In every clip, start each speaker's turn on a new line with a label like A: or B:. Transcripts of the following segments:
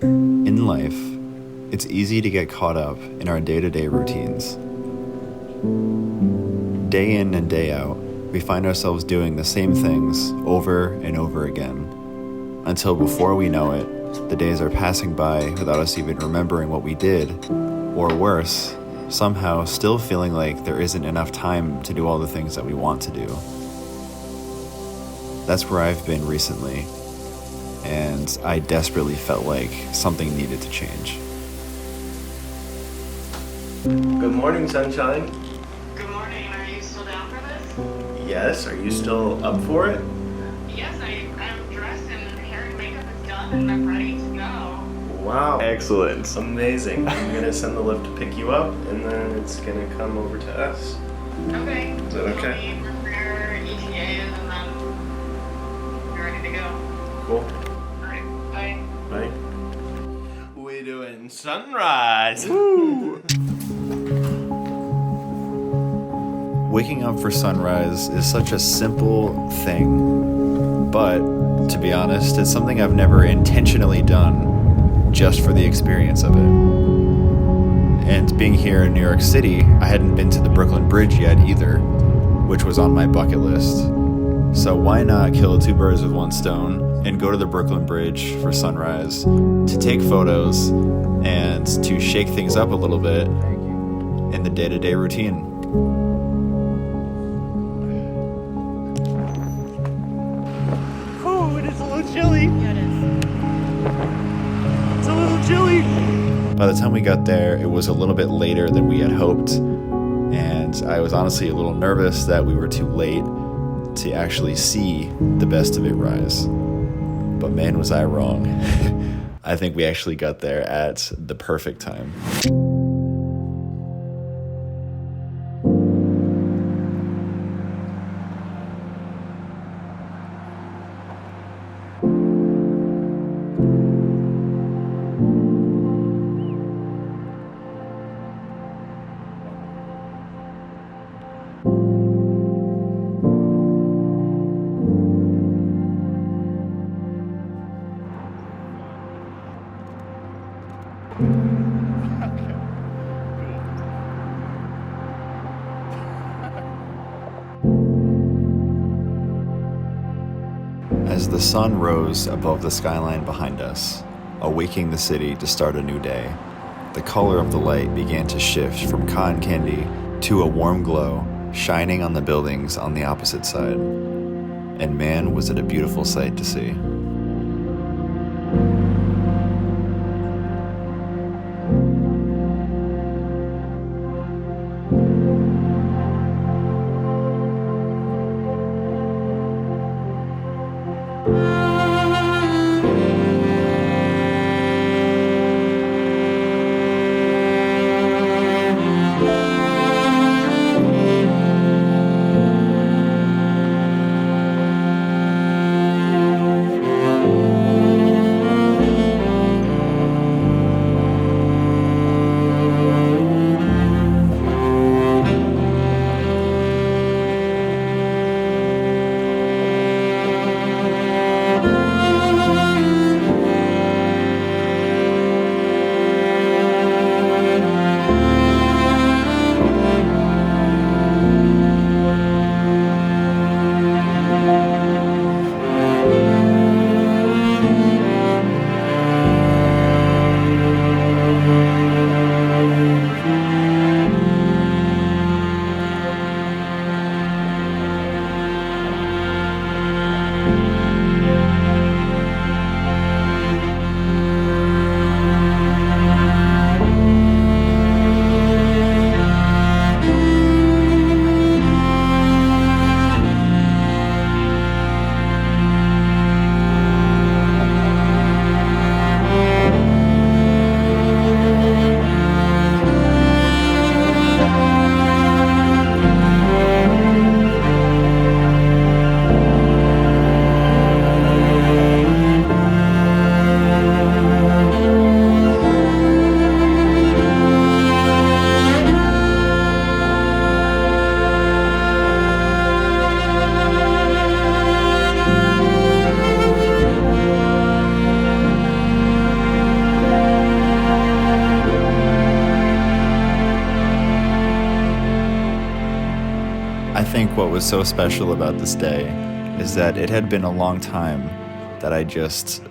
A: In life, it's easy to get caught up in our day-to-day routines. Day in and day out, we find ourselves doing the same things over and over again, until before we know it, the days are passing by without us even remembering what we did, or worse, somehow still feeling like there isn't enough time to do all the things that we want to do. That's where I've been recently, and I desperately felt like something needed to change.
B: Good morning, sunshine.
C: Good morning. Are you still down for this?
B: Yes, are you still up for it?
C: Yes, I'm dressed and hair and makeup is done and I'm ready to go.
B: Wow. Excellent. Amazing. I'm going to send the lift to pick you up, and then it's going to come over to us.
C: Okay.
B: Is that okay?
C: Let me prepare ETAs and then you're ready to go.
B: Cool.
C: Alright, bye.
B: Bye. We're doing sunrise. Woo!
A: Waking up for sunrise is such a simple thing, but to be honest, it's something I've never intentionally done just for the experience of it. And being here in New York City, I hadn't been to the Brooklyn Bridge yet either, which was on my bucket list. So why not kill two birds with one stone and go to the Brooklyn Bridge for sunrise to take photos and to shake things up a little bit in the day-to-day routine.
B: Oh, it is a little chilly.
C: Yeah, it is.
B: It's a little chilly.
A: By the time we got there, it was a little bit later than we had hoped, and I was honestly a little nervous that we were too late to actually see the best of it rise. But man, was I wrong. I think we actually got there at the perfect time. As the sun rose above the skyline behind us, awaking the city to start a new day, the color of the light began to shift from cotton candy to a warm glow, shining on the buildings on the opposite side. And man, was it a beautiful sight to see. was so special about this day is that it had been a long time that I just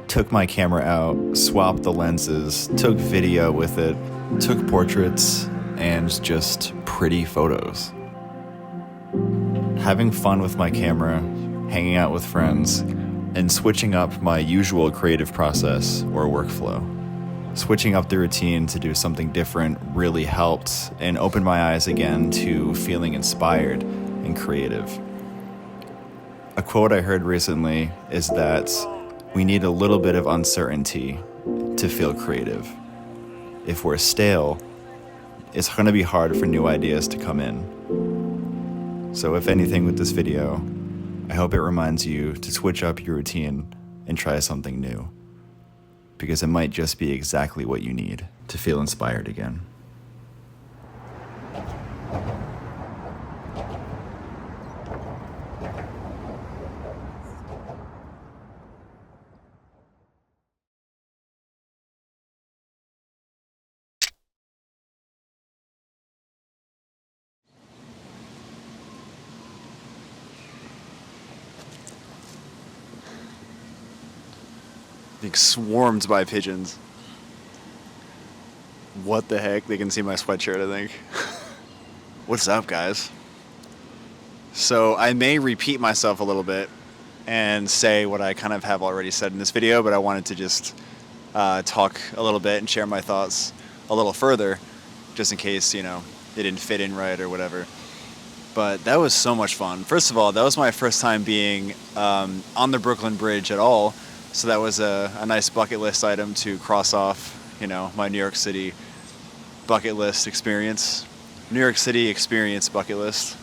A: took my camera out, swapped the lenses, took video with it, took portraits, and just pretty photos. Having fun with my camera, hanging out with friends, and switching up my usual creative process or workflow. Switching up the routine to do something different really helped and opened my eyes again to feeling inspired and creative. A quote I heard recently is that we need a little bit of uncertainty to feel creative. If we're stale, it's going to be hard for new ideas to come in. So if anything with this video, I hope it reminds you to switch up your routine and try something new, because it might just be exactly what you need to feel inspired again. Being swarmed by pigeons. What the heck? They can see my sweatshirt, I think. What's up, guys? So I may repeat myself a little bit and say what I kind of have already said in this video, but I wanted to just talk a little bit and share my thoughts a little further, just in case, it didn't fit in right or whatever. But that was so much fun. First of all, that was my first time being on the Brooklyn Bridge at all. So that was a nice bucket list item to cross off, my New York City bucket list experience. New York City experience bucket list.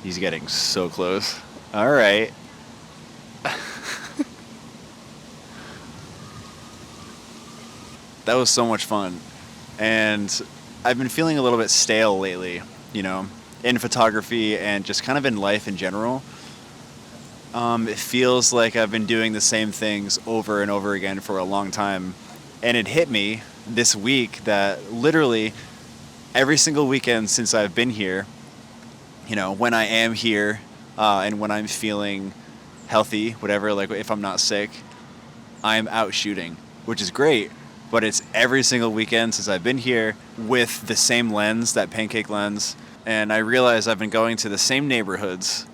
A: He's getting so close. All right. That was so much fun. And I've been feeling a little bit stale lately, in photography and just kind of in life in general. It feels like I've been doing the same things over and over again for a long time. And it hit me this week that literally every single weekend since I've been here, when I am here and when I'm feeling healthy, whatever, like if I'm not sick, I'm out shooting, which is great. But it's every single weekend since I've been here with the same lens, that pancake lens. And I realize I've been going to the same neighborhoods,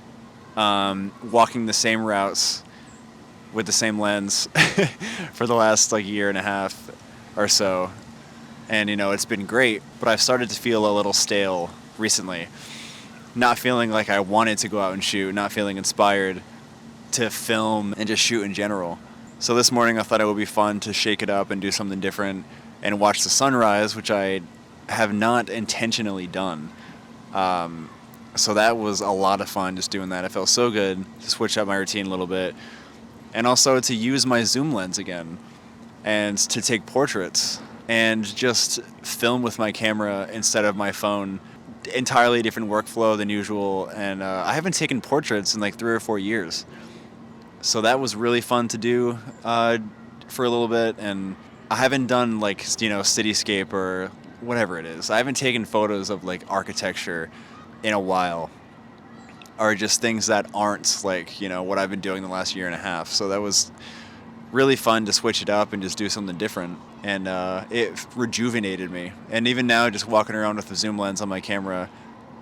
A: walking the same routes with the same lens for the last year and a half or so. And, it's been great, but I've started to feel a little stale recently. Not feeling like I wanted to go out and shoot, not feeling inspired to film and just shoot in general. So this morning I thought it would be fun to shake it up and do something different and watch the sunrise, which I have not intentionally done. So that was a lot of fun just doing that. It felt so good to switch up my routine a little bit. And also to use my zoom lens again and to take portraits and just film with my camera instead of my phone. Entirely different workflow than usual. And I haven't taken portraits in 3 or 4 years. So that was really fun to do for a little bit. And I haven't done cityscape or whatever it is. I haven't taken photos of architecture in a while, or just things that aren't what I've been doing the last year and a half. So that was really fun to switch it up and just do something different. And it rejuvenated me. And even now, just walking around with the zoom lens on my camera,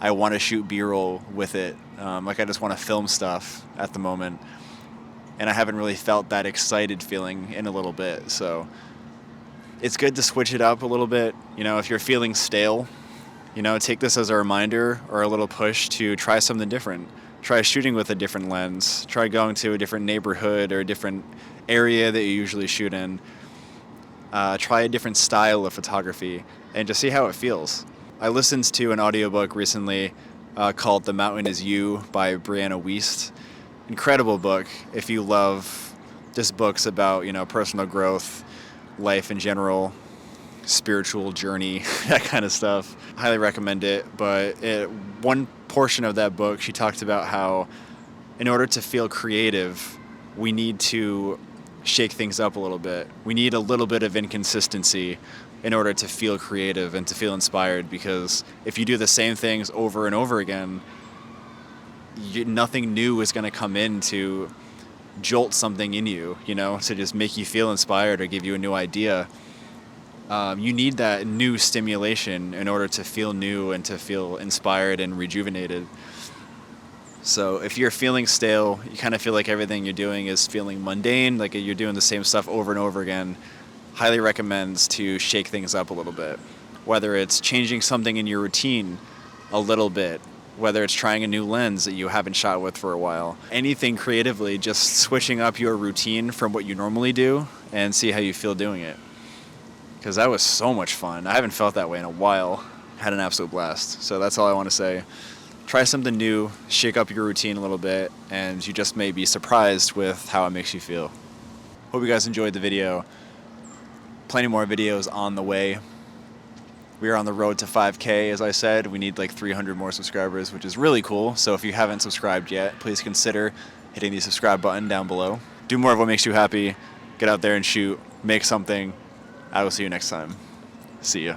A: I want to shoot B-roll with it. I just want to film stuff at the moment. And I haven't really felt that excited feeling in a little bit. So it's good to switch it up a little bit. If you're feeling stale, take this as a reminder or a little push to try something different. Try shooting with a different lens. Try going to a different neighborhood or a different area that you usually shoot in. Try a different style of photography and just see how it feels. I listened to an audiobook recently called The Mountain Is You by Brianna Wiest. Incredible book if you love just books about, personal growth, life in general, spiritual journey, that kind of stuff. Highly recommend it. But one portion of that book, she talked about how in order to feel creative, we need to shake things up a little bit. We need a little bit of inconsistency in order to feel creative and to feel inspired, because if you do the same things over and over again, nothing new is going to come in to jolt something in you, to just make you feel inspired or give you a new idea. You need that new stimulation in order to feel new and to feel inspired and rejuvenated. So if you're feeling stale, you kind of feel like everything you're doing is feeling mundane, like you're doing the same stuff over and over again, highly recommends to shake things up a little bit. Whether it's changing something in your routine a little bit, whether it's trying a new lens that you haven't shot with for a while, anything creatively, just switching up your routine from what you normally do and see how you feel doing it. Because that was so much fun. I haven't felt that way in a while. Had an absolute blast. So that's all I want to say. Try something new, shake up your routine a little bit, and you just may be surprised with how it makes you feel. Hope you guys enjoyed the video. Plenty more videos on the way. We are on the road to 5K, as I said. We need like 300 more subscribers, which is really cool. So if you haven't subscribed yet, please consider hitting the subscribe button down below. Do more of what makes you happy. Get out there and shoot. Make something. I will see you next time. See ya.